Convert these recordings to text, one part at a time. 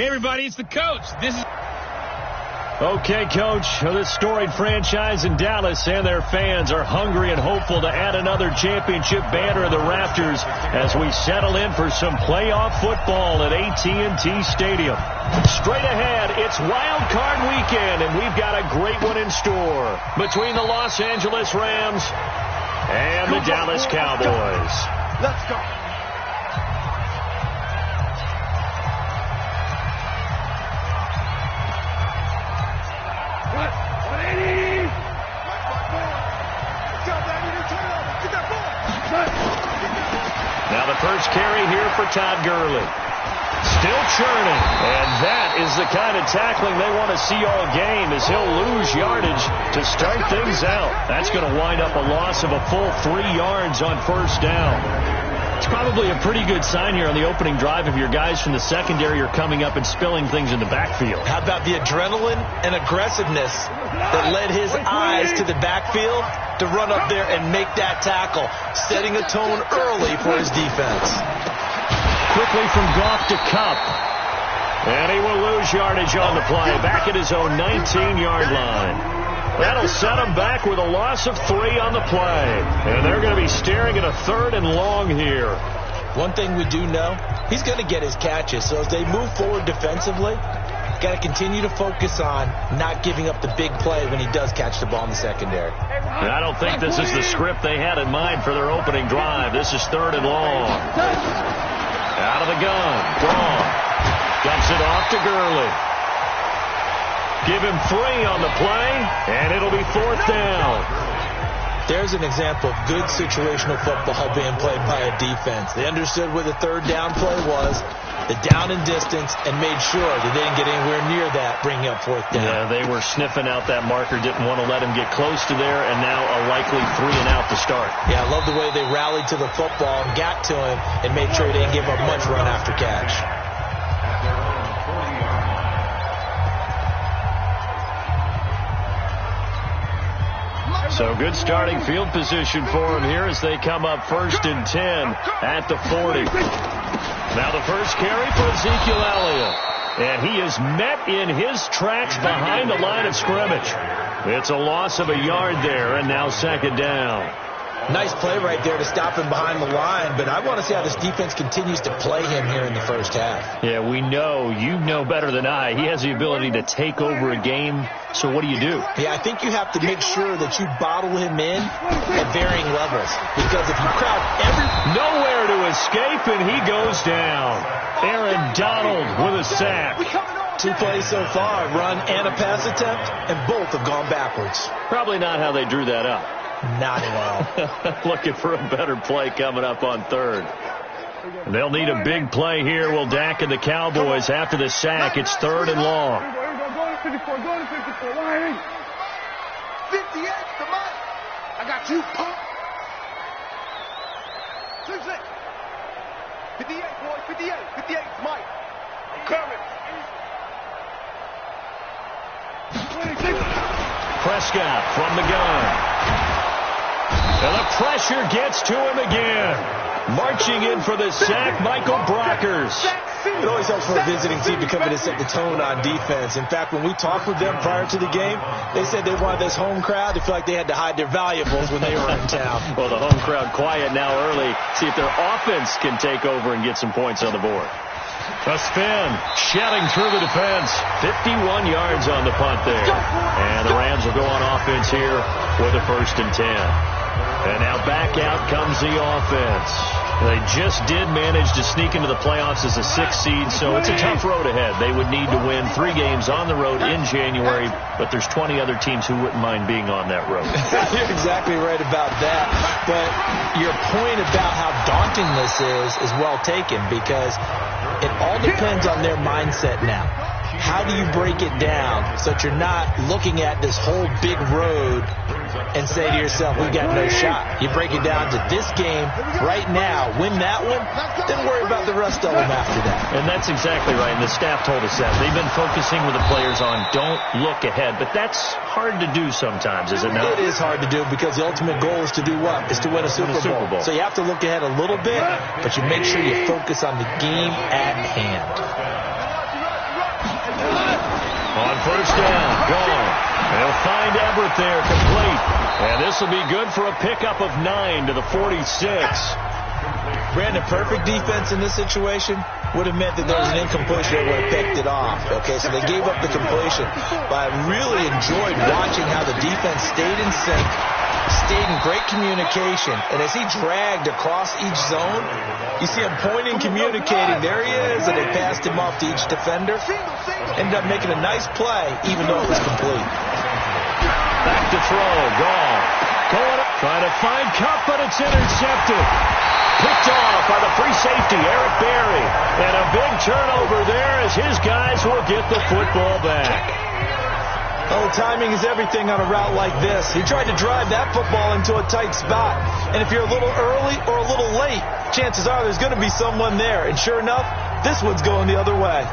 Hey, everybody, it's the coach. This is... Okay, Coach, this storied franchise in Dallas and their fans are hungry and hopeful to add another championship banner in the rafters as we settle in for some playoff football at AT&T Stadium. Straight ahead, it's Wild Card Weekend, and we've got a great one in store between the Los Angeles Rams and the Dallas Cowboys. Let's go. Now the first carry here for Todd Gurley. Still churning, and that is the kind of tackling they want to see all game as he'll lose yardage to start things out. That's going to wind up a loss of a full 3 yards on first down. It's probably a pretty good sign here on the opening drive if your guys from the secondary are coming up and spilling things in the backfield. How about the adrenaline and aggressiveness that led his eyes to the backfield to run up there and make that tackle, setting a tone early for his defense. Quickly from Goff to Kupp. And he will lose yardage on the play, back at his own 19-yard line. That'll set him back with a loss of 3 on the play. And they're going to be staring at a 3rd and long here. One thing we do know, he's going to get his catches. So as they move forward defensively, got to continue to focus on not giving up the big play when he does catch the ball in the secondary. I don't think this is the script they had in mind for their opening drive. This is 3rd and long. Out of the gun. Gone. Dumps it off to Gurley. Give him 3 on the play, and it'll be 4th down. There's an example of good situational football being played by a defense. They understood where the 3rd down play was, the down and distance, and made sure they didn't get anywhere near that, bringing up 4th down. Yeah, they were sniffing out that marker, didn't want to let him get close to there, and now a likely 3 and out to start. Yeah, I love the way they rallied to the football and got to him and made sure he didn't give up much run after catch. So good starting field position for him here as they come up 1st and 10 at the 40. Now the first carry for Ezekiel Elliott. And he is met in his tracks behind the line of scrimmage. It's a loss of a yard there, and now 2nd down. Nice play right there to stop him behind the line, but I want to see how this defense continues to play him here in the first half. Yeah, we know. You know better than I. He has the ability to take over a game, so what do you do? Yeah, I think you have to make sure that you bottle him in at varying levels, because if you crowd nowhere to escape, and he goes down. Aaron Donald with a sack. 2 plays so far, run and a pass attempt, and both have gone backwards. Probably not how they drew that up. Not well. Looking for a better play coming up on 3rd. They'll need a big play here. Will Dak and the Cowboys after the sack. It's 3rd and long. Go to 54. Go to 54. 58. Come on. I got you. 56. 58, boy. 58. 58. Mike. I'm coming. 26. Prescott from the gun. And the pressure gets to him again. Marching in for the sack, Michael Brockers. It always helps for a visiting team to come in and set the tone on defense. In fact, when we talked with them prior to the game, they said they wanted this home crowd to feel like they had to hide their valuables when they were in town. Well, the home crowd quiet now early. See if their offense can take over and get some points on the board. A spin, shedding through the defense. 51 yards on the punt there. And the Rams will go on offense here with a 1st and 10. And now back out comes the offense. They just did manage to sneak into the playoffs as a 6th seed, so it's a tough road ahead. They would need to win 3 games on the road in January, but there's 20 other teams who wouldn't mind being on that road. You're exactly right about that. But your point about how daunting this is well taken, because it all depends on their mindset now. How do you break it down so that you're not looking at this whole big road and say to yourself, we've got no shot? You break it down to this game right now, win that one, then worry about the rest of them after that. And that's exactly right, and the staff told us that. They've been focusing with the players on don't look ahead, but that's hard to do sometimes, is it not? It is hard to do because the ultimate goal is to do what? Is to win a Super Bowl. So you have to look ahead a little bit, but you make sure you focus on the game at hand. On first down, gone. They'll find Everett there, complete. And this will be good for a pickup of 9 to the 46. Brandon, perfect defense in this situation would have meant that there was an incompletion that would have picked it off. Okay, so they gave up the completion. But I really enjoyed watching how the defense stayed in sync, stayed in great communication. And as he dragged across each zone, you see him pointing, communicating. There he is, and they passed him off to each defender. Ended up making a nice play, even though it was complete. Back to throw, gone. Going up, trying to find Cup, but it's intercepted. Picked off by the free safety, Eric Berry. And a big turnover there as his guys will get the football back. Oh, timing is everything on a route like this. He tried to drive that football into a tight spot. And if you're a little early or a little late, chances are there's going to be someone there. And sure enough, this one's going the other way.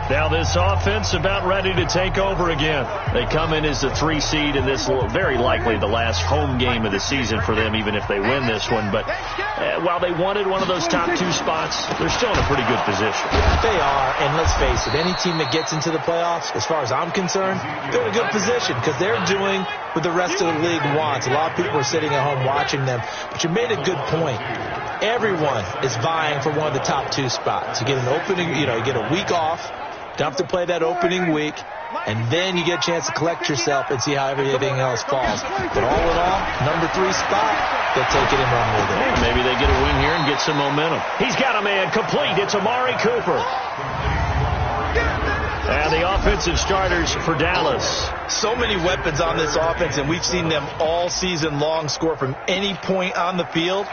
Now this offense about ready to take over again. They come in as the 3 seed in this, very likely the last home game of the season for them, even if they win this one. But while they wanted one of those top 2 spots, they're still in a pretty good position. They are, and let's face it, any team that gets into the playoffs, as far as I'm concerned, they're in a good position because they're doing what the rest of the league wants. A lot of people are sitting at home watching them, but you made a good point. Everyone is vying for one of the top 2 spots. You get an opening, you get a week off. Don't have to play that opening week, and then you get a chance to collect yourself and see how everything else falls. But all in all, number 3 spot, they'll take it and run with it. Maybe they get a win here and get some momentum. He's got a man complete. It's Amari Cooper. And the offensive starters for Dallas. So many weapons on this offense, and we've seen them all season long score from any point on the field.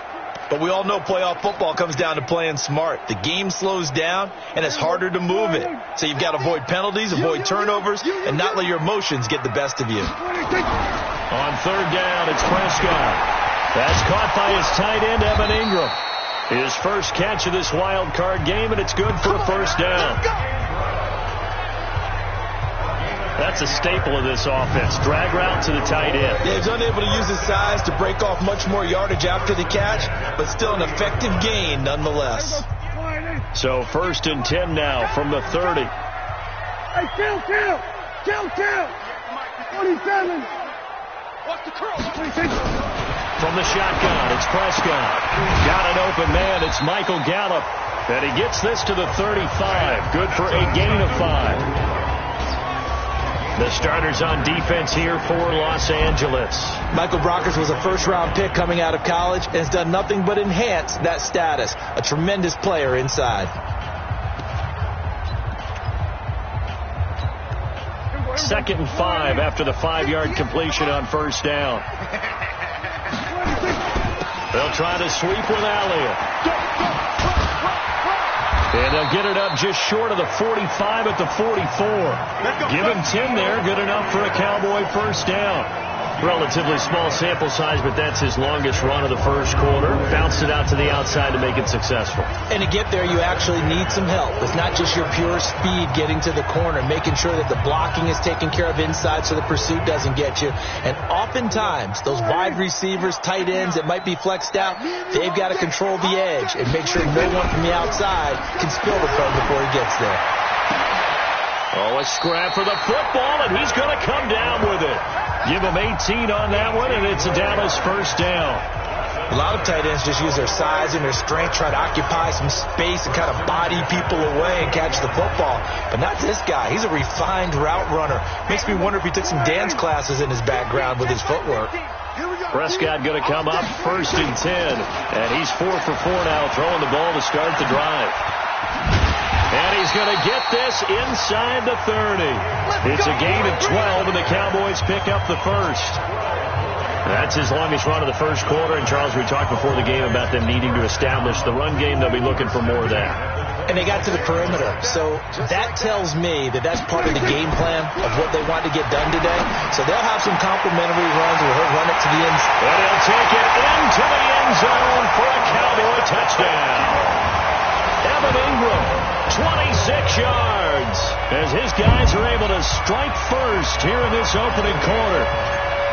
But we all know playoff football comes down to playing smart. The game slows down, and it's harder to move it. So you've got to avoid penalties, avoid turnovers, and not let your emotions get the best of you. On third down, it's Prescott. That's caught by his tight end, Evan Ingram. His first catch of this wild card game, and it's good for a first down. That's a staple of this offense. Drag route to the tight end. Yeah, he's unable to use his size to break off much more yardage after the catch, but still an effective gain nonetheless. So 1st and 10 now from the 30. Hey, kill! 27. Watch the curl. From the shotgun, it's Prescott. Got an open man. It's Michael Gallup. And he gets this to the 35. Good for a gain of 5. The starters on defense here for Los Angeles. Michael Brockers was a first-round pick coming out of college and has done nothing but enhance that status. A tremendous player inside. 2nd and 5 after the 5-yard completion on first down. They'll try to sweep with Elliott. And they'll get it up just short of the 45 at the 44. Give him 10 there. Good enough for a Cowboy first down. Relatively small sample size, but that's his longest run of the first quarter. Bounced it out to the outside to make it successful. And to get there, you actually need some help. It's not just your pure speed getting to the corner, making sure that the blocking is taken care of inside so the pursuit doesn't get you. And oftentimes, those wide receivers, tight ends that might be flexed out, they've got to control the edge and make sure no one from the outside can spill the play before he gets there. Oh, a scrap for the football, and he's going to come down with it. Give him 18 on that one, and it's a Dallas first down. A lot of tight ends just use their size and their strength, try to occupy some space and kind of body people away and catch the football. But not this guy. He's a refined route runner. Makes me wonder if he took some dance classes in his background with his footwork. Prescott going to come up 1st and 10, and he's 4 for 4 now, throwing the ball to start the drive. And he's going to get this inside the 30. It's a gain of 12, and the Cowboys pick up the first. That's his longest run of the first quarter. And, Charles, we talked before the game about them needing to establish the run game. They'll be looking for more of that. And they got to the perimeter. So that tells me that that's part of the game plan of what they want to get done today. So they'll have some complimentary runs where he'll run it to the end. And he'll take it into the end zone for a Cowboy touchdown. Evan Ingram, 26 yards, as his guys are able to strike first here in this opening quarter.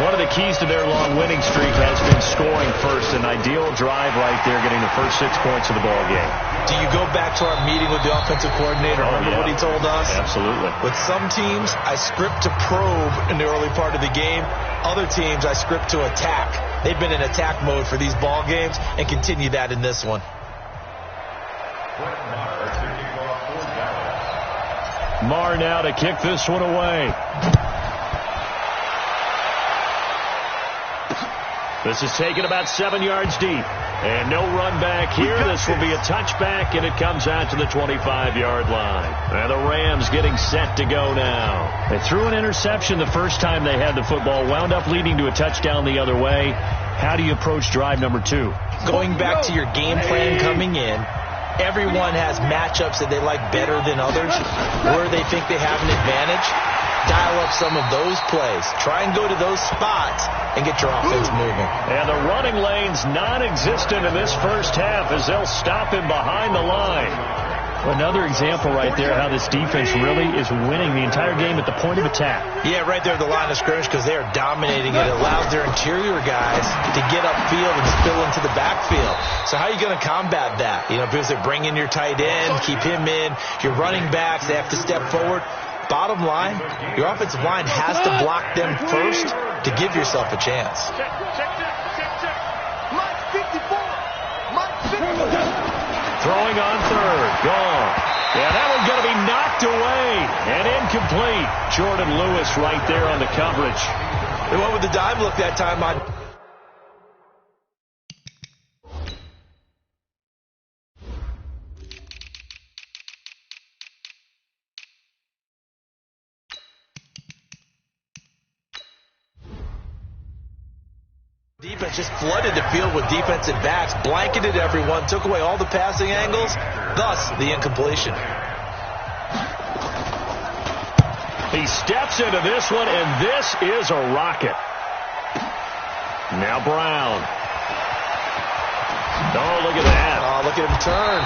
One of the keys to their long winning streak has been scoring first. An ideal drive right there, getting the first 6 points of the ball game. Do you go back to our meeting with the offensive coordinator? Remember what he told us? Absolutely. With some teams, I script to probe in the early part of the game. Other teams, I script to attack. They've been in attack mode for these ball games and continue that in this one. Marr now to kick this one away. This is taken about 7 yards deep. And no run back here. This will be a touchback, and it comes out to the 25-yard line. And the Rams getting set to go now. They threw an interception the first time they had the football, wound up leading to a touchdown the other way. How do you approach drive number 2? Going back to your game plan coming in, everyone has matchups that they like better than others, where they think they have an advantage. Dial up some of those plays. Try and go to those spots and get your offense moving. And the running lane's non-existent in this first half as they'll stop him behind the line. Another example right there how this defense really is winning the entire game at the point of attack. Yeah, right there at the line of scrimmage because they are dominating it. It allows their interior guys to get upfield and spill into the backfield. So how are you going to combat that? You know, because they bring in your tight end, keep him in. Your running backs, they have to step forward. Bottom line, your offensive line has to block them first to give yourself a chance. Throwing on third. Gone. Yeah, that one's going to be knocked away and incomplete. Jordan Lewis right there on the coverage. They went with the dive look that time on. Defense just flooded the field with defensive backs, blanketed everyone, took away all the passing angles, thus the incompletion. He steps into this one, and this is a rocket. Now Brown. Oh, look at that. Oh, look at him turn.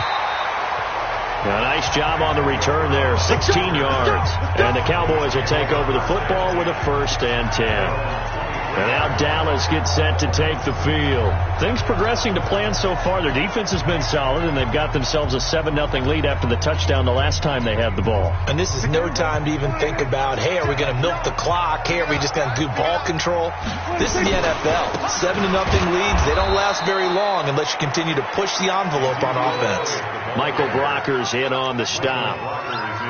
A nice job on the return there, 16 yards. And the Cowboys will take over the football with a 1st and 10. And now Dallas gets set to take the field. Things progressing to plan so far. Their defense has been solid, and they've got themselves a 7-0 lead after the touchdown the last time they had the ball. And this is no time to even think about, hey, are we going to milk the clock? Hey, are we just going to do ball control? This is the NFL. 7-0 leads, they don't last very long unless you continue to push the envelope on offense. Michael Brocker's in on the stop.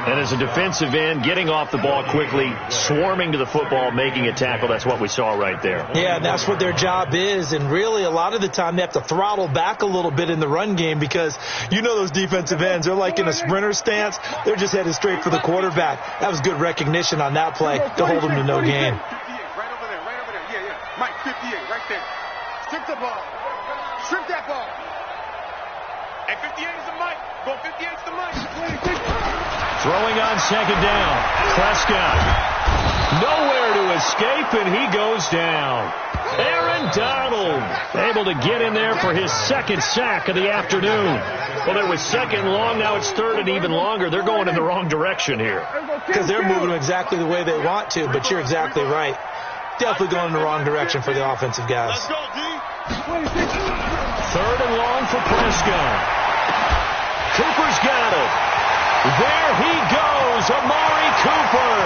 And as a defensive end, getting off the ball quickly, swarming to the football, making a tackle, that's what we saw right there. Yeah, and that's what their job is. And really, a lot of the time, they have to throttle back a little bit in the run game because you know those defensive ends, they're like in a sprinter stance. They're just headed straight for the quarterback. That was good recognition on that play to hold them to no gain. Right over there. Yeah. Mike, 58, right there. Strip the ball. Strip that ball. Hey, 58 is the Mike. Go 58 is the Mike. Throwing on second down. Prescott. Nowhere to escape, and he goes down. Aaron Donald able to get in there for his 2nd sack of the afternoon. Well, it was 2nd long. Now it's 3rd and even longer. They're going in the wrong direction here. Because they're moving exactly the way they want to, but you're exactly right. Definitely going in the wrong direction for the offensive guys. Let's go, D. 3rd and long for Prescott. Cooper's got it. There he goes, Amari Cooper.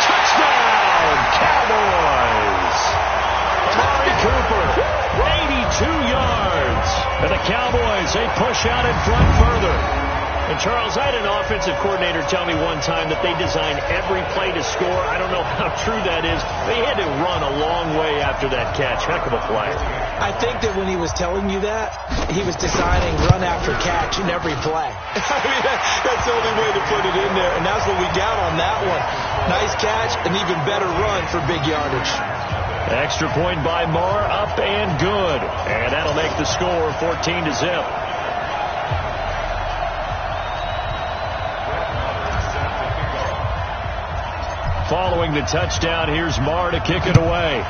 Touchdown, Cowboys. Amari Cooper, 82 yards. And the Cowboys, they push out in front further. And, Charles, I had an offensive coordinator tell me one time that they design every play to score. I don't know how true that is. They had to run a long way after that catch. Heck of a play. I think that when he was telling you that, he was designing run after catch in every play. I mean, that's the only way to put it in there, and that's what we got on that one. Nice catch, an even better run for big yardage. Extra point by Marr, up and good. And that'll make the score 14-0. Following the touchdown, here's Marr to kick it away.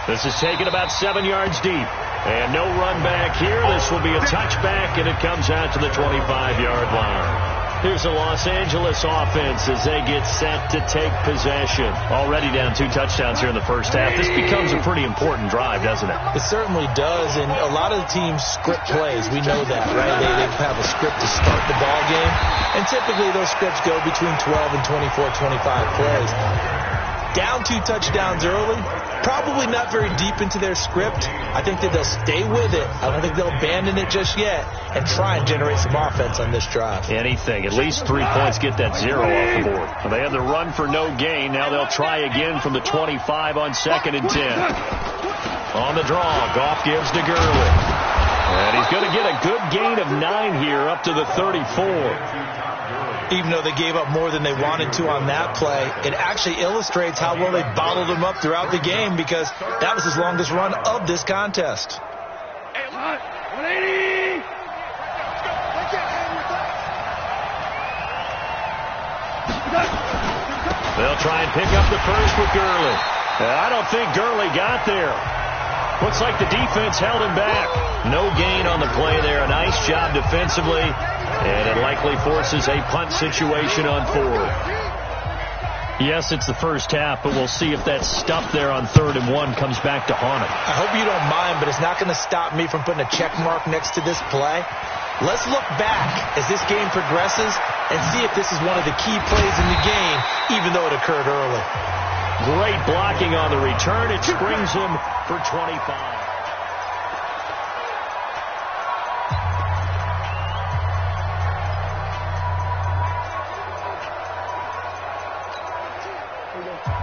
This is taken about 7 yards deep. And no run back here. This will be a touchback, and it comes out to the 25-yard line. Here's the Los Angeles offense as they get set to take possession. Already down 2 touchdowns here in the first half. This becomes a pretty important drive, doesn't it? It certainly does, and a lot of the teams script plays. We know that, right? They have a script to start the ball game, and typically those scripts go between 12 and 24, 25 plays. Down 2 touchdowns early, probably not very deep into their script. I think that they'll stay with it. I don't think they'll abandon it just yet and try and generate some offense on this drive. Anything. At least 3 points, get that 0 off the board. Well, they had the run for no gain. Now they'll try again from the 25 on 2nd and 10. On the draw, Goff gives to Gurley. And he's going to get a good gain of 9 here up to the 34. Even though they gave up more than they wanted to on that play, it actually illustrates how well they bottled him up throughout the game, because that was his longest run of this contest. Hey, 180! They'll try and pick up the first with Gurley. I don't think Gurley got there. Looks like the defense held him back. No gain on the play there. A nice job defensively. And it likely forces a punt situation on 4. Yes, it's the first half, but we'll see if that stuff there on 3rd and 1 comes back to haunt him. I hope you don't mind, but it's not going to stop me from putting a check mark next to this play. Let's look back as this game progresses and see if this is one of the key plays in the game, even though it occurred early. Great blocking on the return. It springs him for 25.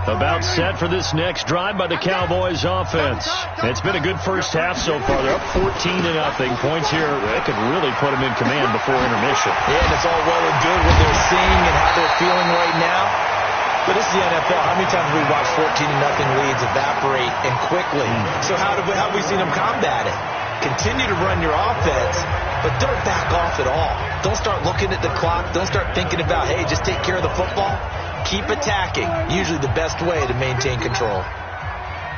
About set for this next drive by the Cowboys offense. It's been a good first half so far. They're up 14-0. Points here, that could really put them in command before intermission. Yeah, and it's all well and good what they're seeing and how they're feeling right now. But this is the NFL. How many times have we watched 14-0 leads evaporate and quickly? So how have we seen them combat it? Continue to run your offense, but don't back off at all. Don't start looking at the clock. Don't start thinking about, hey, just take care of the football. Keep attacking. Usually the best way to maintain control.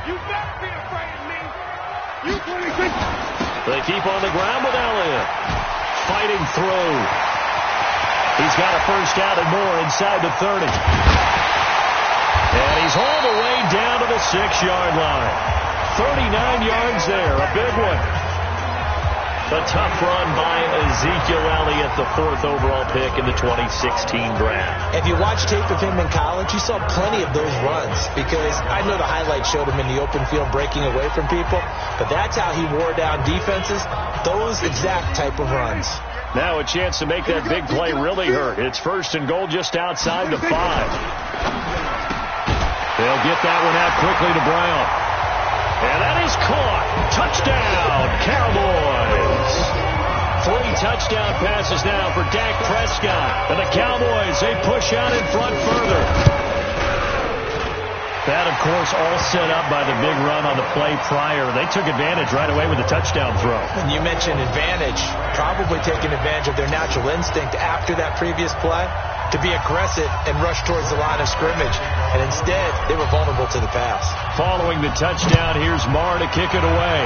You better be afraid of me. You 26. They keep on the ground with Elliott. Fighting through. He's got a first down and more inside the 30. And he's all the way down to the 6-yard line. 39 yards there. A big one. A tough run by Ezekiel Elliott, the 4th overall pick in the 2016 draft. If you watch tape of him in college, you saw plenty of those runs, because I know the highlights showed him in the open field breaking away from people, but that's how he wore down defenses, those exact type of runs. Now a chance to make that big play really hurt. It's 1st and goal just outside the 5. They'll get that one out quickly to Brown. And that is caught. Touchdown, Cowboys. 3 touchdown passes now for Dak Prescott. And the Cowboys, they push out in front further. That, of course, all set up by the big run on the play prior. They took advantage right away with the touchdown throw. And you mentioned advantage. Probably taking advantage of their natural instinct after that previous play to be aggressive and rush towards the line of scrimmage. And instead, they were vulnerable to the pass. Following the touchdown, here's Marr to kick it away.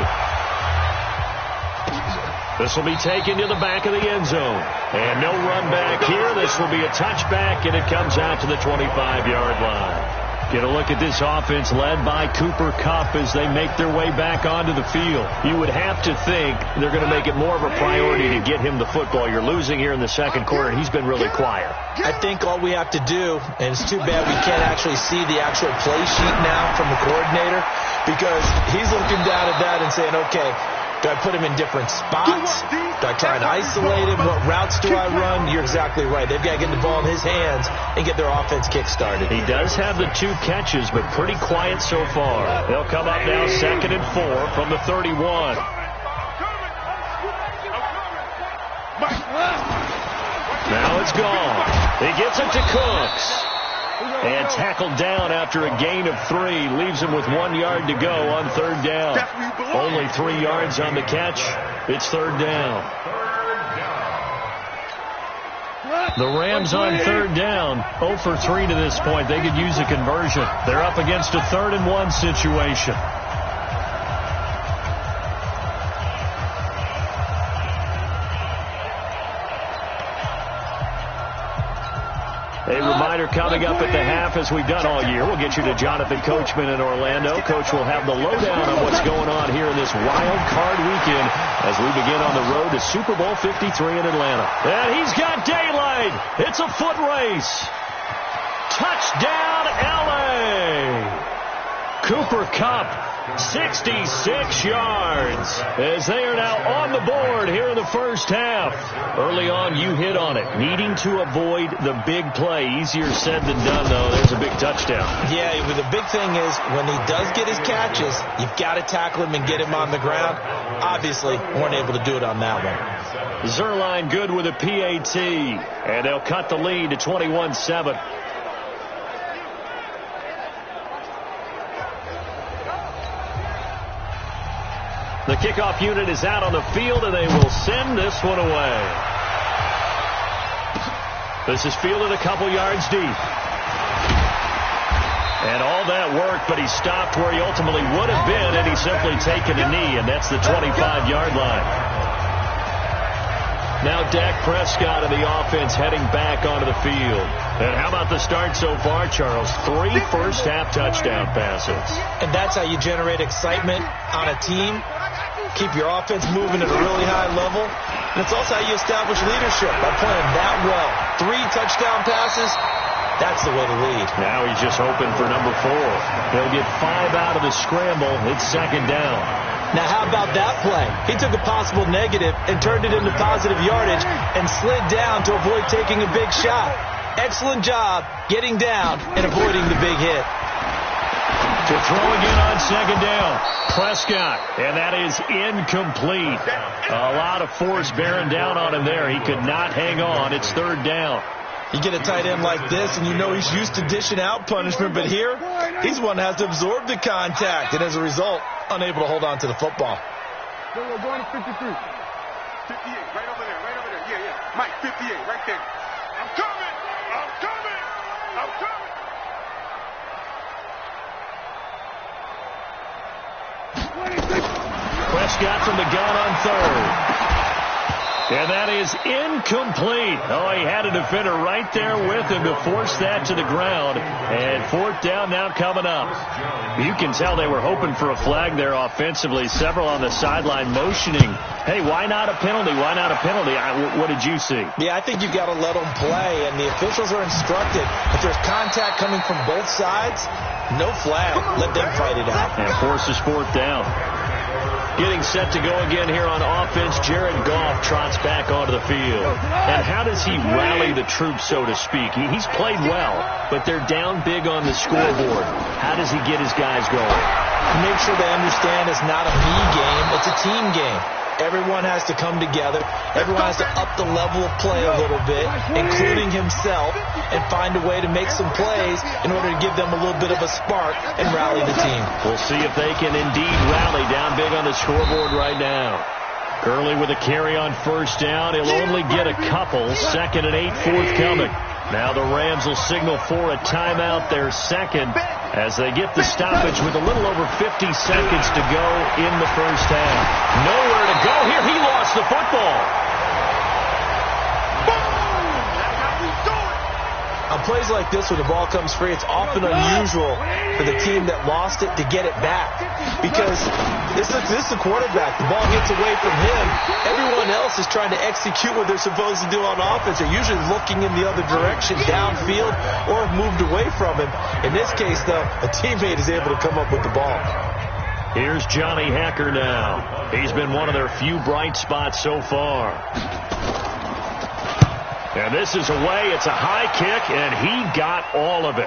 This will be taken to the back of the end zone. And no run back here. This will be a touchback, and it comes out to the 25-yard line. Get a look at this offense led by Cooper Kupp as they make their way back onto the field. You would have to think they're going to make it more of a priority to get him the football. You're losing here in the 2nd quarter, and he's been really quiet. I think all we have to do, and it's too bad we can't actually see the actual play sheet now from the coordinator, because he's looking down at that and saying, okay, do I put him in different spots? Do I try and isolate him? What routes do I run? You're exactly right. They've got to get the ball in his hands and get their offense kick-started. He does have the 2 catches, but pretty quiet so far. They'll come up now 2nd and 4 from the 31. Now it's gone. He gets it to Cooks. And tackled down after a gain of 3. Leaves him with 1 yard to go on 3rd down. Only 3 yards on the catch. It's 3rd down. The Rams on 3rd down. 0 for 3 to this point. They could use a conversion. They're up against a 3rd and 1 situation. A reminder coming up at the half, as we've done all year. We'll get you to Jonathan Coachman in Orlando. Coach will have the lowdown on what's going on here in this wild card weekend as we begin on the road to Super Bowl 53 in Atlanta. And he's got daylight. It's a foot race. Touchdown, L.A. Cooper Kupp, 66 yards, as they are now on the board here in the first half. Early on, you hit on it, needing to avoid the big play. Easier said than done, though. There's a big touchdown. Yeah, but the big thing is when he does get his catches, you've got to tackle him and get him on the ground. Obviously, weren't able to do it on that one. Zerline good with a PAT, and they'll cut the lead to 21-7. The kickoff unit is out on the field, and they will send this one away. This is fielded a couple yards deep. And all that work, but he stopped where he ultimately would have been, and he's simply taken a knee, and that's the 25-yard line. Now Dak Prescott of the offense heading back onto the field. And how about the start so far, Charles? 3 first-half touchdown passes. And that's how you generate excitement on a team. Keep your offense moving at a really high level. And it's also how you establish leadership by playing that well. 3 touchdown passes, that's the way to lead. Now he's just hoping for number 4. He'll get 5 out of the scramble. It's second down. Now, how about that play? He took a possible negative and turned it into positive yardage and slid down to avoid taking a big shot. Excellent job getting down and avoiding the big hit. To throw again on second down. Prescott, and that is incomplete. A lot of force bearing down on him there. He could not hang on. It's third down. You get a tight end like this, and you know he's used to dishing out punishment, but here, he's one that has to absorb the contact, and as a result, unable to hold on to the football. Going to 53. 58, right over there, right over there. Yeah. Mike, 58, right there. I'm coming! I'm coming! I'm coming! Prescott from the gun on third. And that is incomplete. Oh, he had a defender right there with him to force that to the ground. And fourth down now coming up. You can tell they were hoping for a flag there offensively. Several on the sideline motioning. Hey, why not a penalty? Why not a penalty? What did you see? Yeah, I think you've got to let them play. And the officials are instructed, if there's contact coming from both sides, no flag. Let them fight it out. And forces fourth down. Getting set to go again here on offense, Jared Goff trots back onto the field. And how does he rally the troops, so to speak? He's played well, but they're down big on the scoreboard. How does he get his guys going? Make sure they understand it's not a me game, it's a team game. Everyone has to come together. Everyone has to up the level of play a little bit, including himself, and find a way to make some plays in order to give them a little bit of a spark and rally the team. We'll see if they can indeed rally down big on the scoreboard right now. Gurley with a carry on first down. He'll only get a couple. 2nd and 8 forthcoming. Now the Rams will signal for a timeout, their second, as they get the stoppage with a little over 50 seconds to go in the first half. Nowhere to go here. He lost the football. On plays like this where the ball comes free, it's often unusual for the team that lost it to get it back. Because this is the quarterback. The ball gets away from him. Everyone else is trying to execute what they're supposed to do on offense. They're usually looking in the other direction, downfield, or have moved away from him. In this case, though, a teammate is able to come up with the ball. Here's Johnny Hacker now. He's been one of their few bright spots so far. And this is away. It's a high kick, and he got all of it.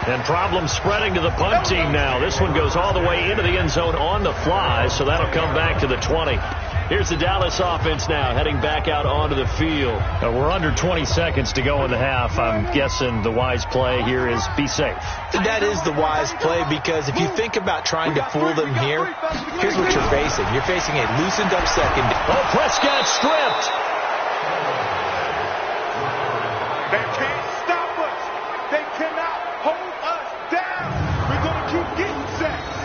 And problems spreading to the punt team now. This one goes all the way into the end zone on the fly, so that'll come back to the 20. Here's the Dallas offense now heading back out onto the field. We're under 20 seconds to go in the half. I'm guessing the wise play here is be safe. That is the wise play, because if you think about trying to fool them here, here's what you're facing. You're facing a loosened up second. Oh, Prescott stripped. They can't stop us. They cannot hold us down. We're going to keep getting sacks.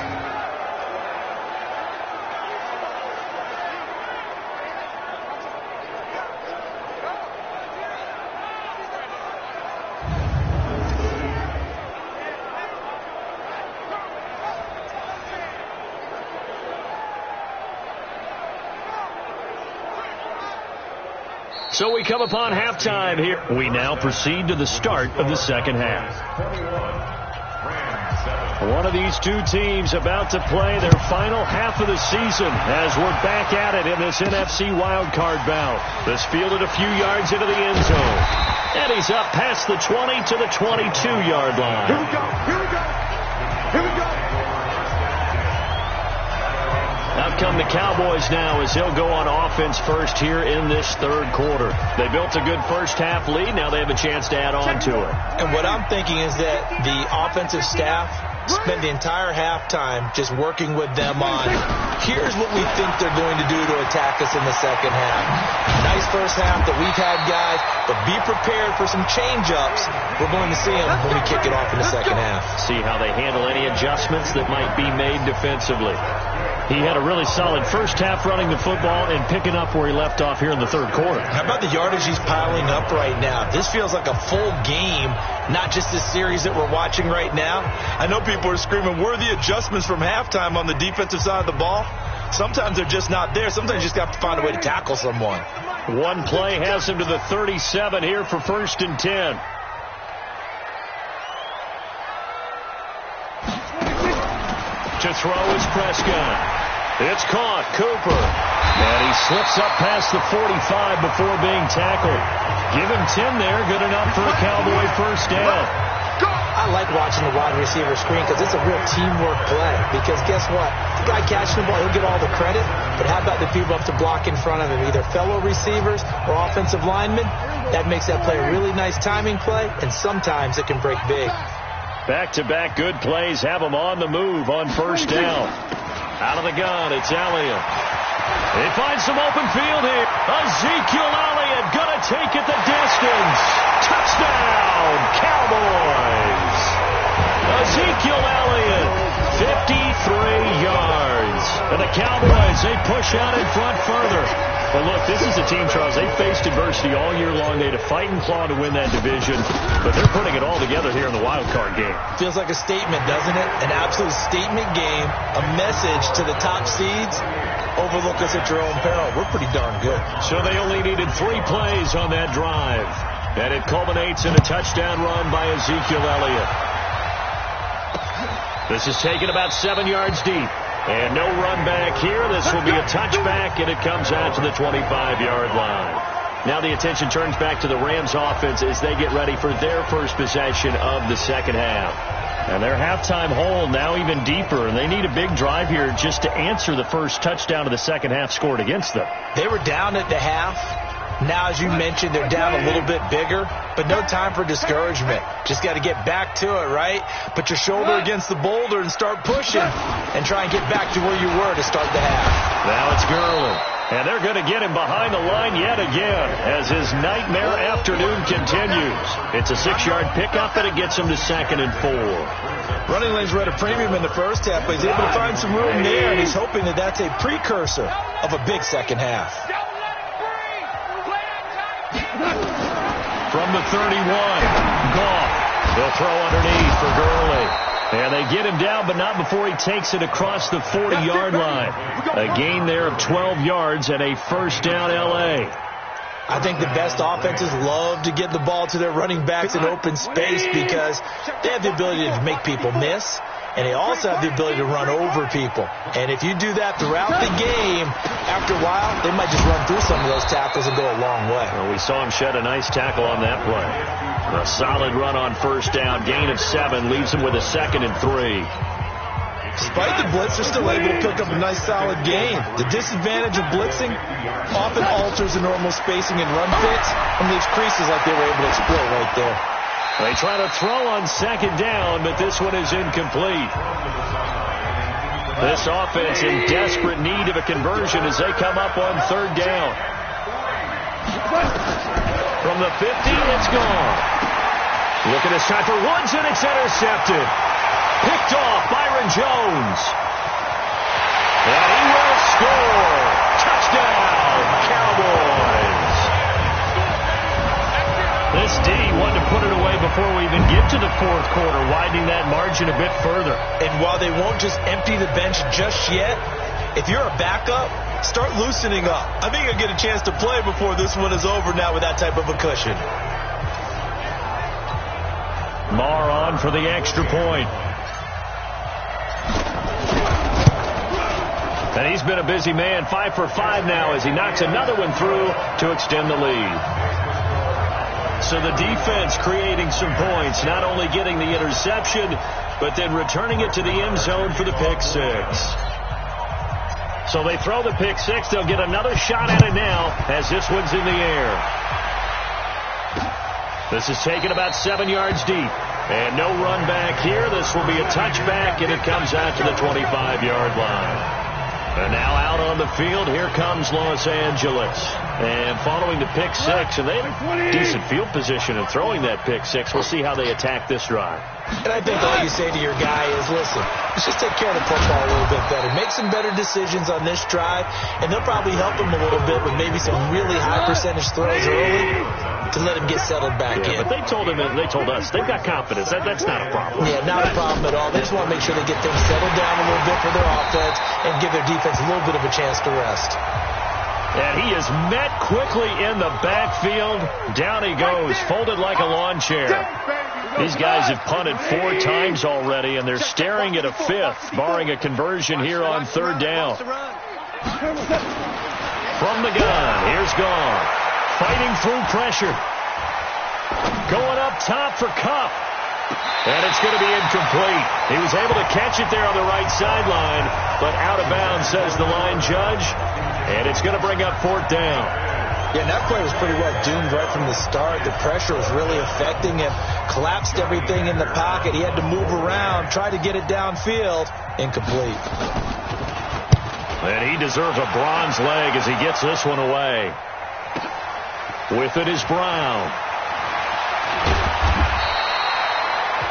So we come upon halftime here. We now proceed to the start of the second half. One of these two teams about to play their final half of the season as we're back at it in this NFC wildcard bout. This fielded a few yards into the end zone. And he's up past the 20 to the 22-yard line. Here we go. Here we go. Here we go. Out come the Cowboys now as he'll go on offense first here in this third quarter. They built a good first half lead. Now they have a chance to add on to it. And what I'm thinking is that the offensive staff spend the entire halftime just working with them on, here's what we think they're going to do to attack us in the second half. Nice first half that we've had, guys, but be prepared for some change-ups. We're going to see them when we kick it off in the second half. See how they handle any adjustments that might be made defensively. He had a really solid first half running the football and picking up where he left off here in the third quarter. How about the yardage he's piling up right now? This feels like a full game, not just this series that we're watching right now. I know people are screaming, where are the adjustments from halftime on the defensive side of the ball? Sometimes they're just not there. Sometimes you just have to find a way to tackle someone. One play has him to the 37 here for 1st and 10. To throw is Prescott. It's caught. Cooper. And he slips up past the 45 before being tackled. Give him 10 there. Good enough for a Cowboy first down. I like watching the wide receiver screen because it's a real teamwork play. Because guess what? The guy catching the ball, he'll get all the credit. But how about the people up to block in front of him, either fellow receivers or offensive linemen? That makes that play a really nice timing play, and sometimes it can break big. Back-to-back good plays have him on the move on first down. Out of the gun, it's Elliott. He finds some open field here. Ezekiel Elliott gonna take it the distance. Touchdown, Cowboys. Ezekiel Elliott, 53 yards. And the Cowboys, they push out in front further. Well, look, this is a team, Charles, they faced adversity all year long. They had to fight and claw to win that division, but they're putting it all together here in the wild card game. Feels like a statement, doesn't it? An absolute statement game, a message to the top seeds. Overlook us at your own peril. We're pretty darn good. So they only needed 3 plays on that drive, and it culminates in a touchdown run by Ezekiel Elliott. This is taken about 7 yards deep. And no run back here. This will be a touchback, and it comes out to the 25-yard line. Now the attention turns back to the Rams offense as they get ready for their first possession of the second half. And their halftime hole now even deeper, and they need a big drive here just to answer the first touchdown of the second half scored against them. They were down at the half. Now, as you mentioned, they're down a little bit bigger, but no time for discouragement. Just got to get back to it, right? Put your shoulder against the boulder and start pushing and try and get back to where you were to start the half. Now it's Gurley. And they're going to get him behind the line yet again as his nightmare afternoon continues. It's a 6-yard pickup, and it gets him to 2nd and 4. Running lanes were at a premium in the first half, but he's able to find some room there, and he's hoping that that's a precursor of a big second half. From the 31, Goff. They'll throw underneath for Gurley. And they get him down, but not before he takes it across the 40-yard line. A gain there of 12 yards and a first down L.A. I think the best offenses love to get the ball to their running backs in open space because they have the ability to make people miss, and they also have the ability to run over people. And if you do that throughout the game, after a while, they might just run through some of those tackles and go a long way. Well, we saw him shed a nice tackle on that play. A solid run on first down, gain of 7, leaves him with a 2nd and 3. Despite the blitz, they're still able to pick up a nice solid gain. The disadvantage of blitzing often alters the normal spacing and run fits and leaves creases like they were able to exploit right there. They try to throw on 2nd down, but this one is incomplete. This offense in desperate need of a conversion as they come up on 3rd down. From the 50, it's gone. Looking this time for Woods, and it's intercepted. Picked off Byron Jones. And he will score. Touchdown, Cowboys. This D wanted to put it away before we even get to the 4th quarter, widening that margin a bit further. And while they won't just empty the bench just yet, if you're a backup, start loosening up. I think he'll get a chance to play before this one is over now with that type of a cushion. Marr on for the extra point. And he's been a busy man, 5 for 5 now as he knocks another one through to extend the lead. So the defense creating some points, not only getting the interception, but then returning it to the end zone for the pick six. So they throw the pick six. They'll get another shot at it now as this one's in the air. This is taken about 7 yards deep. And no run back here. This will be a touchback, and it comes out to the 25-yard line. And now out on the field, here comes Los Angeles. And following the pick six, and they have decent field position in throwing that pick six. We'll see how they attack this drive. And I think all you say to your guy is, listen, let's just take care of the football a little bit better. Make some better decisions on this drive, and they'll probably help him a little bit with maybe some really high percentage throws early to let him get settled back in. But they told him, and they told us, they've got confidence. That's not a problem. Yeah, not a problem at all. They just want to make sure they get things settled down a little bit for their offense and give their defense a little bit of a chance to rest. And he is met quickly in the backfield. Down he goes, folded like a lawn chair. These guys have punted 4 times already, and they're staring at a 5th, barring a conversion here on 3rd down. From the gun, here's Gone. Fighting through pressure. Going up top for Kupp. And it's going to be incomplete. He was able to catch it there on the right sideline, but out of bounds, says the line judge. And it's going to bring up 4th down. Yeah, that play was pretty well doomed right from the start. The pressure was really affecting him. Collapsed everything in the pocket. He had to move around, try to get it downfield. Incomplete. And he deserves a bronze leg as he gets this one away. With it is Brown.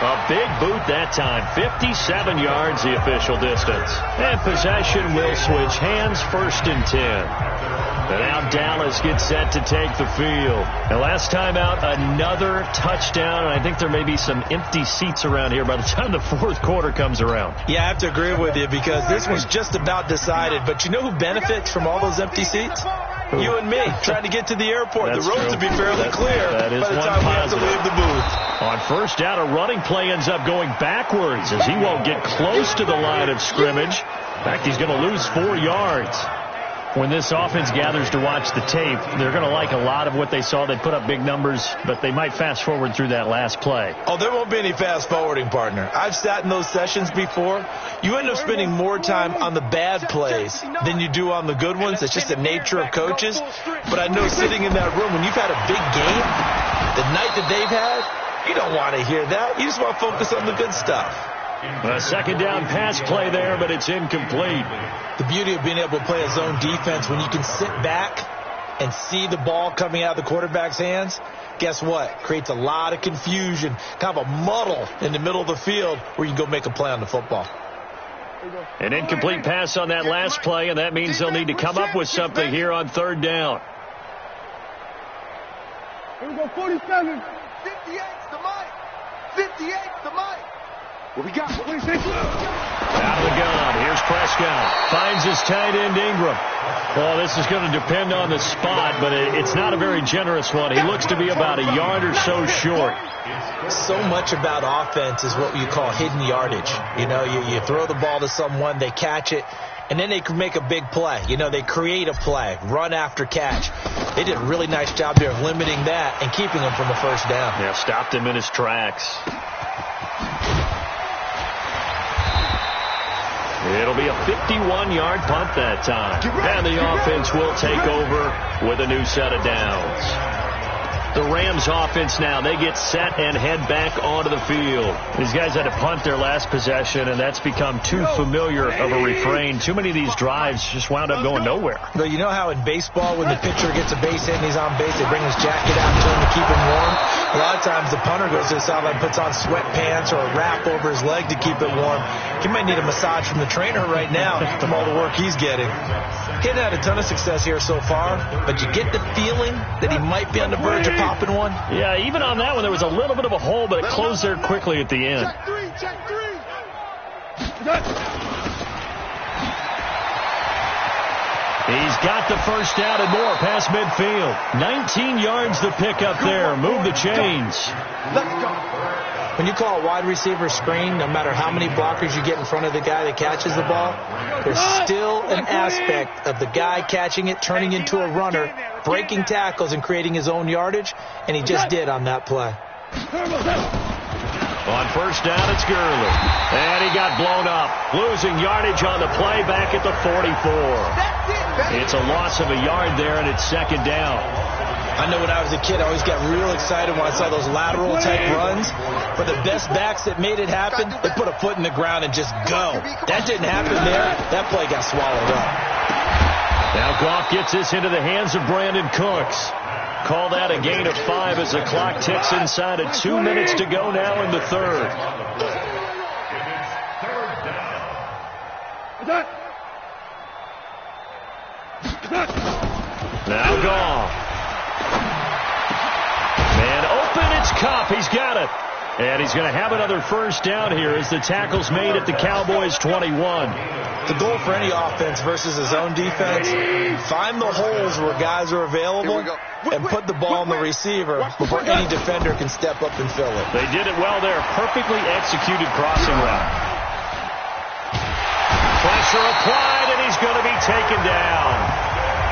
A big boot that time. 57 yards the official distance. And possession will switch hands, 1st and 10. And now Dallas gets set to take the field. And last time out, another touchdown. And I think there may be some empty seats around here by the time the 4th quarter comes around. Yeah, I have to agree with you because this was just about decided. But you know who benefits from all those empty seats? You and me, trying to get to the airport. That's the roads true. will be fairly clear by the time we have to leave the booth. On 1st down, a running play ends up going backwards as he won't get close to the line of scrimmage. In fact, he's going to lose 4 yards. When this offense gathers to watch the tape, they're going to like a lot of what they saw. They put up big numbers, but they might fast forward through that last play. Oh, there won't be any fast forwarding, partner. I've sat in those sessions before. You end up spending more time on the bad plays than you do on the good ones. It's just the nature of coaches. But I know sitting in that room, when you've had a big game, the night that they've had, you don't want to hear that. You just want to focus on the good stuff. A 2nd down pass play there, but it's incomplete. The beauty of being able to play a zone defense when you can sit back and see the ball coming out of the quarterback's hands, guess what? Creates a lot of confusion, kind of a muddle in the middle of the field where you can go make a play on the football. An incomplete pass on that last play, and that means they'll need to come up with something here on 3rd down. Here we go, 47. 58's the mic. 58's the mic. What we got? 26. Out of the gun. Here's Prescott. Finds his tight end, Ingram. Well, this is going to depend on the spot, but it's not a very generous one. He looks to be about a yard or so short. So much about offense is what you call hidden yardage. You know, you throw the ball to someone, they catch it, and then they can make a big play. You know, they create a play, run after catch. They did a really nice job there of limiting that and keeping him from a 1st down. Yeah, stopped him in his tracks. It'll be a 51-yard punt that time. And the offense will take over with a new set of downs. The Rams offense now, they get set and head back onto the field. These guys had to punt their last possession, and that's become too familiar of a refrain. Too many of these drives just wound up going nowhere. But you know how in baseball, when the pitcher gets a base hit and he's on base, they bring his jacket out to him to keep him warm? A lot of times the punter goes to the sideline, puts on sweatpants or a wrap over his leg to keep it warm. He might need a massage from the trainer right now from all the work he's getting. He hasn't had a ton of success here so far, but you get the feeling that he might be on the verge of popping one. Yeah, even on that one, there was a little bit of a hole, but it closed there quickly at the end. Check 3, check 3. He's got the first down and more past midfield. 19 yards to pick up there. Move the chains. Let's go. When you call a wide receiver screen, no matter how many blockers you get in front of the guy that catches the ball, there's still an aspect of the guy catching it, turning into a runner, breaking tackles and creating his own yardage, and he just did on that play. On first down, it's Gurley. And he got blown up. Losing yardage on the play back at the 44. It's a loss of a yard there, and it's second down. I know when I was a kid, I always got real excited when I saw those lateral-type runs. But the best backs that made it happen, they put a foot in the ground and just go. That didn't happen there. That play got swallowed up. Now Goff gets this into the hands of Brandon Cooks. Call that a gain of 5 as the clock ticks inside of 2 minutes to go now in the third. Now Goff. Man open, it's Kupp. He's got it. And he's going to have another first down here as the tackle's made at the Cowboys' 21. The goal for any offense versus his own defense, find the holes where guys are available and put the ball on the receiver before any defender can step up and fill it. They did it well there. Perfectly executed crossing route. Pressure applied, and he's going to be taken down.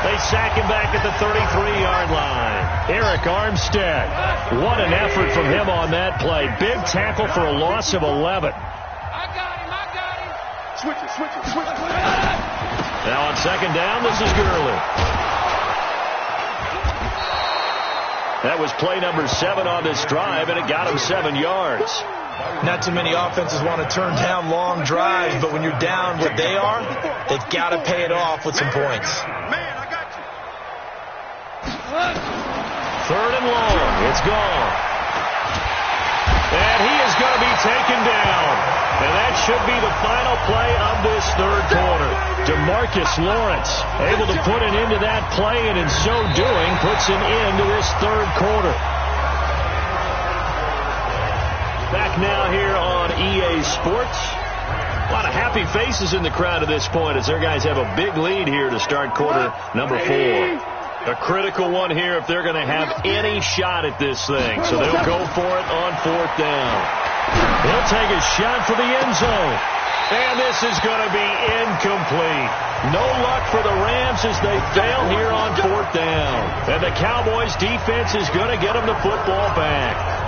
They sack him back at the 33-yard line. Eric Armstead. What an effort from him on that play. Big tackle for a loss of 11. Switch it. Now on second down, this is Gurley. That was play number 7 on this drive, and it got him 7 yards. Not too many offenses want to turn down long drives, but when you're down what they are, they've got to pay it off with some points. Man, I got you. Third and long. It's gone. And he is going to be taken down. And that should be the final play of this third quarter. DeMarcus Lawrence able to put an end to that play, and in so doing puts an end to this third quarter. Back now here on EA Sports. A lot of happy faces in the crowd at this point as their guys have a big lead here to start quarter number 4. A critical one here if they're going to have any shot at this thing. So they'll go for it on fourth down. He'll take a shot for the end zone. And this is going to be incomplete. No luck for the Rams as they fail here on fourth down. And the Cowboys defense is going to get them the football back.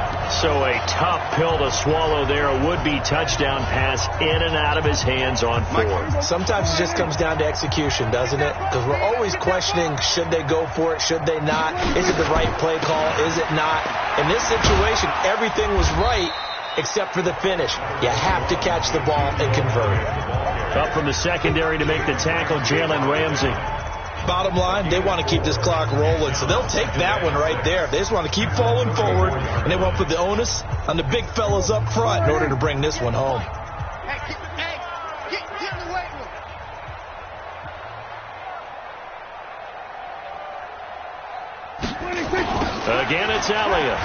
So a tough pill to swallow there. A would-be touchdown pass in and out of his hands on fourth. Sometimes it just comes down to execution, doesn't it? Because we're always questioning, should they go for it, should they not? Is it the right play call, is it not? In this situation, everything was right except for the finish. You have to catch the ball and convert it. Up from the secondary to make the tackle, Jalen Ramsey. Bottom line, they want to keep this clock rolling, so they'll take that one right there. They just want to keep falling forward, and they won't put the onus on the big fellas up front in order to bring this one home. Get in the weight room. Again, it's Elliott.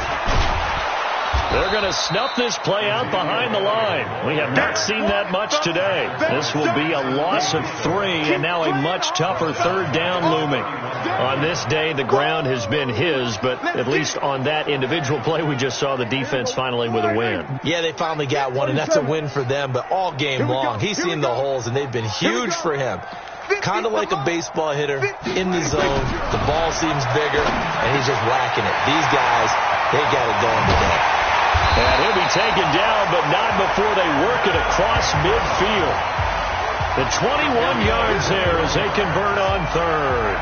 They're going to snuff this play out behind the line. We have not seen that much today. This will be a loss of 3, and now a much tougher third down looming. On this day, the ground has been his, but at least on that individual play, we just saw the defense finally with a win. Yeah, they finally got one, and that's a win for them, but all game long, he's seen the holes, and they've been huge for him. Kind of like a baseball hitter in the zone. The ball seems bigger, and he's just whacking it. These guys, they got it going today. And he'll be taken down, but not before they work it across midfield. The 21 yards there as they convert on third.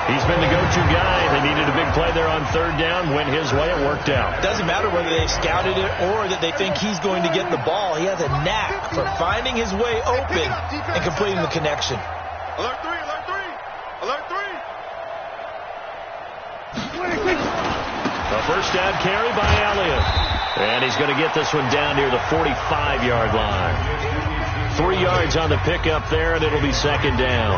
He's been the go-to guy. They needed a big play there on third down. Went his way. It worked out. Doesn't matter whether they've scouted it or that they think he's going to get the ball. He has a knack for finding his way open and completing the connection. Alert 3, alert 3. Alert 3. A first down carry by Elliott. And he's going to get this one down near the 45-yard line. 3 yards on the pickup there, and it'll be second down.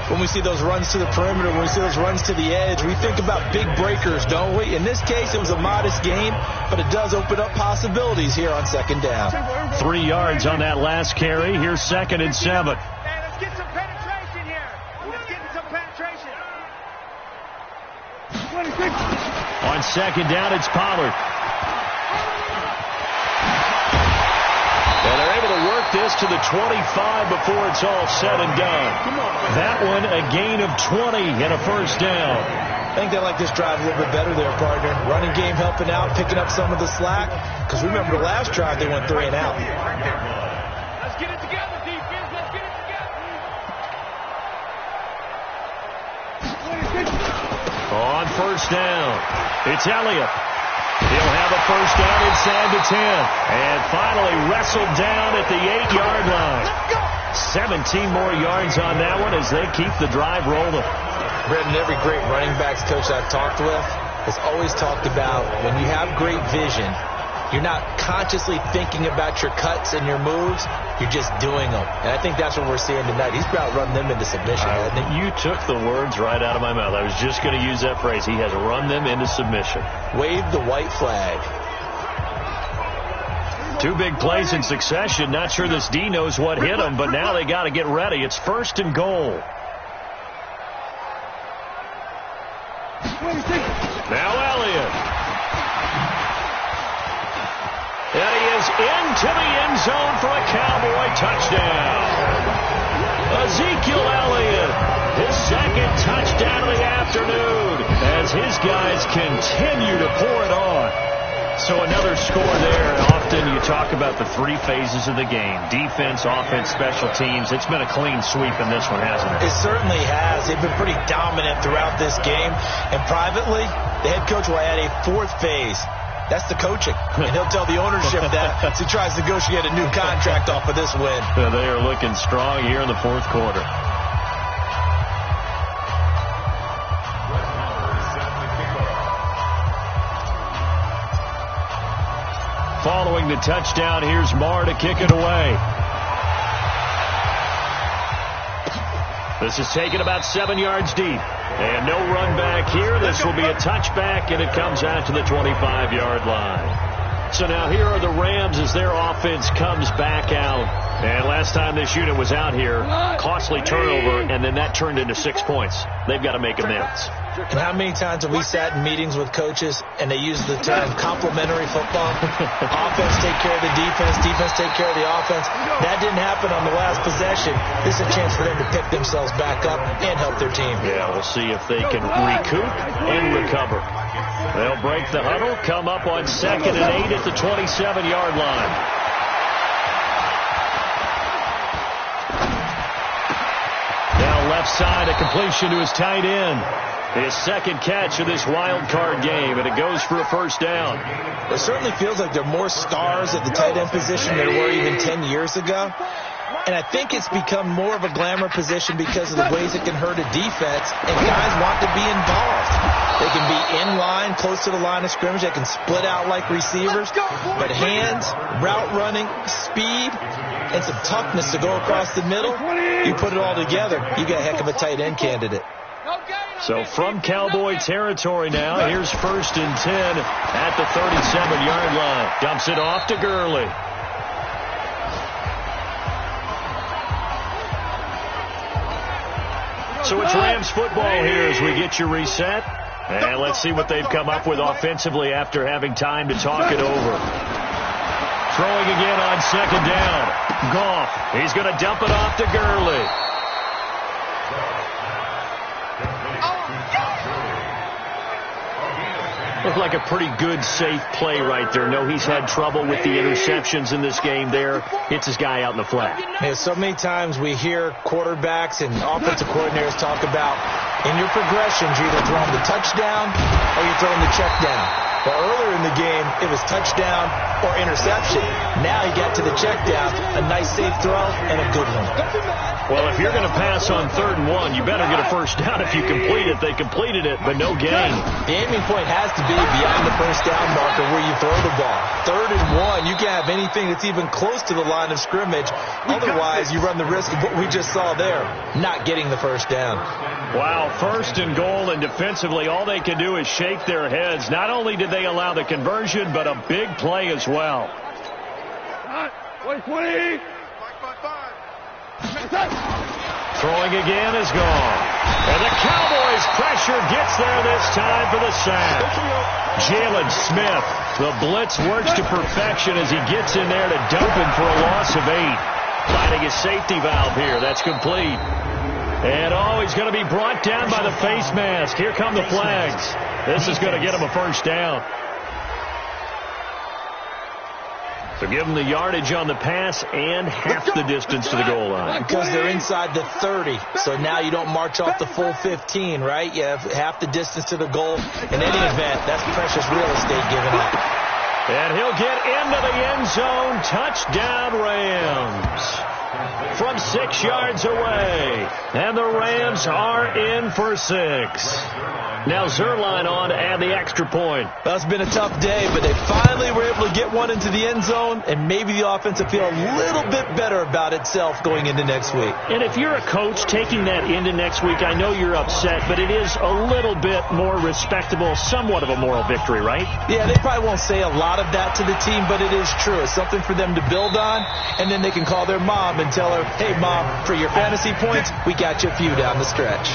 When we see those runs to the perimeter, when we see those runs to the edge, we think about big breakers, don't we? In this case, it was a modest gain, but it does open up possibilities here on second down. 3 yards on that last carry. Here's second and 7. Hey, let's get some penetration here. Let's get some penetration. second down, it's Pollard. And they're able to work this to the 25 before it's all said and done. That one a gain of 20 and a first down. I think they like this drive a little bit better there, partner. Running game helping out, picking up some of the slack. Because remember the last drive, they went 3 and out. Let's get it together, defense. Let's get it together. On first down, it's Elliott. He'll have a first down inside the 10. And finally wrestled down at the 8-yard line. 17 more yards on that one as they keep the drive rolling. Brendan, every great running backs coach I've talked with has always talked about when you have great vision, you're not consciously thinking about your cuts and your moves. You're just doing them. And I think that's what we're seeing tonight. He's about running them into submission. You took the words right out of my mouth. I was just going to use that phrase. He has run them into submission. Wave the white flag. 2 big plays in succession. Not sure this D knows what hit him, but now they got to get ready. It's first and goal. Now Elliott. And he is into the end zone for a Cowboy touchdown. Ezekiel Elliott, his second touchdown of the afternoon as his guys continue to pour it on. So another score there. Often you talk about the 3 phases of the game. Defense, offense, special teams. It's been a clean sweep in this one, hasn't it? It certainly has. They've been pretty dominant throughout this game. And privately, the head coach will add a 4th phase. That's the coaching. And he'll tell the ownership that as he tries to negotiate a new contract off of this win. They are looking strong here in the 4th quarter. Following the touchdown, here's Marr to kick it away. This is taken about 7 yards deep. And no run back here. This will be a touchback, and it comes out to the 25-yard line. So now here are the Rams as their offense comes back out. And last time this unit was out here, costly turnover, and then that turned into 6 points. They've got to make amends. And how many times have we sat in meetings with coaches and they use the term complementary football? Offense take care of the defense, defense take care of the offense. That didn't happen on the last possession. This is a chance for them to pick themselves back up and help their team. Yeah, we'll see if they can recoup and recover. They'll break the huddle, come up on 2nd and 8 at the 27-yard line. Now left side, a completion to his tight end. His second catch of this wild card game, and it goes for a first down. It certainly feels like there are more stars at the tight end position than there were even 10 years ago. And I think it's become more of a glamour position because of the ways it can hurt a defense, and guys want to be involved. They can be in line, close to the line of scrimmage. They can split out like receivers. But hands, route running, speed, and some toughness to go across the middle, you put it all together, you got a heck of a tight end candidate. So from Cowboy territory now, here's 1st and 10 at the 37-yard line. Dumps it off to Gurley. So it's Rams football here as we get you reset. And let's see what they've come up with offensively after having time to talk it over. Throwing again on 2nd down. Goff. He's going to dump it off to Gurley. Looked like a pretty good, safe play right there. No, he's had trouble with the interceptions in this game there. Hits his guy out in the flat. Yeah, so many times we hear quarterbacks and offensive coordinators talk about in your progressions, you're either throwing the touchdown or you're throwing the check down. Well, earlier in the game, it was touchdown or interception. Now you got to the check down, a nice safe throw, and a good one. Well, if you're going to pass on 3rd and 1, you better get a first down if you complete it. They completed it, but no gain. The aiming point has to be beyond the first down marker where you throw the ball. 3rd and 1, you can't have anything that's even close to the line of scrimmage. Otherwise, you run the risk of what we just saw there, not getting the first down. Wow, 1st and goal, and defensively, all they can do is shake their heads. Not only did they allow the conversion, but a big play as well. 20. Throwing again is gone. And the Cowboys' pressure gets there this time for the sack. Jalen Smith, the blitz works to perfection as he gets in there to dump him for a loss of 8. Finding his safety valve here. That's complete. And, he's going to be brought down by the face mask. Here come the flags. This is going to get him a first down. So give them the yardage on the pass and half the distance to the goal line. Because they're inside the 30. So now you don't march off the full 15, right? You have half the distance to the goal. In any event, that's precious real estate given up. And he'll get into the end zone. Touchdown, Rams. From 6 yards away. And the Rams are in for 6. Now Zerline on to add the extra point. Well, it's been a tough day, but they finally were able to get one into the end zone, and maybe the offense will feel a little bit better about itself going into next week. And if you're a coach taking that into next week, I know you're upset, but it is a little bit more respectable, somewhat of a moral victory, right? Yeah, they probably won't say a lot of that to the team, but it is true. It's something for them to build on, and then they can call their mom and tell her, hey, Mom, for your fantasy points, we got you a few down the stretch.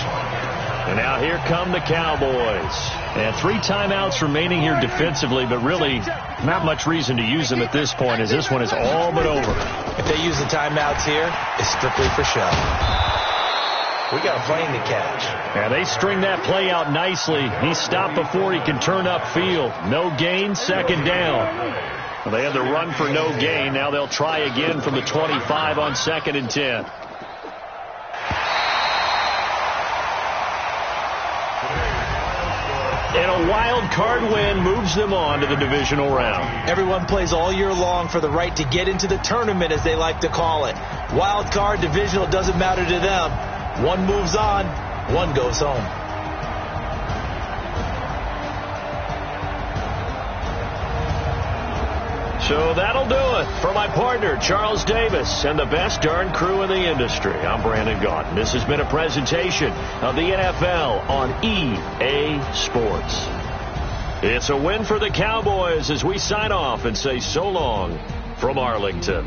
And now here come the Cowboys. And 3 timeouts remaining here defensively, but really not much reason to use them at this point as this one is all but over. If they use the timeouts here, it's strictly for show. We got a plane to catch. And they string that play out nicely. He stopped before he can turn upfield. No gain, second down. Well, they had the run for no gain. Now they'll try again from the 25 on 2nd and 10. And a wild card win moves them on to the divisional round. Everyone plays all year long for the right to get into the tournament, as they like to call it. Wild card, divisional, doesn't matter to them. One moves on, one goes home. So that'll do it for my partner, Charles Davis, and the best darn crew in the industry. I'm Brandon Gaudin. This has been a presentation of the NFL on EA Sports. It's a win for the Cowboys as we sign off and say so long from Arlington.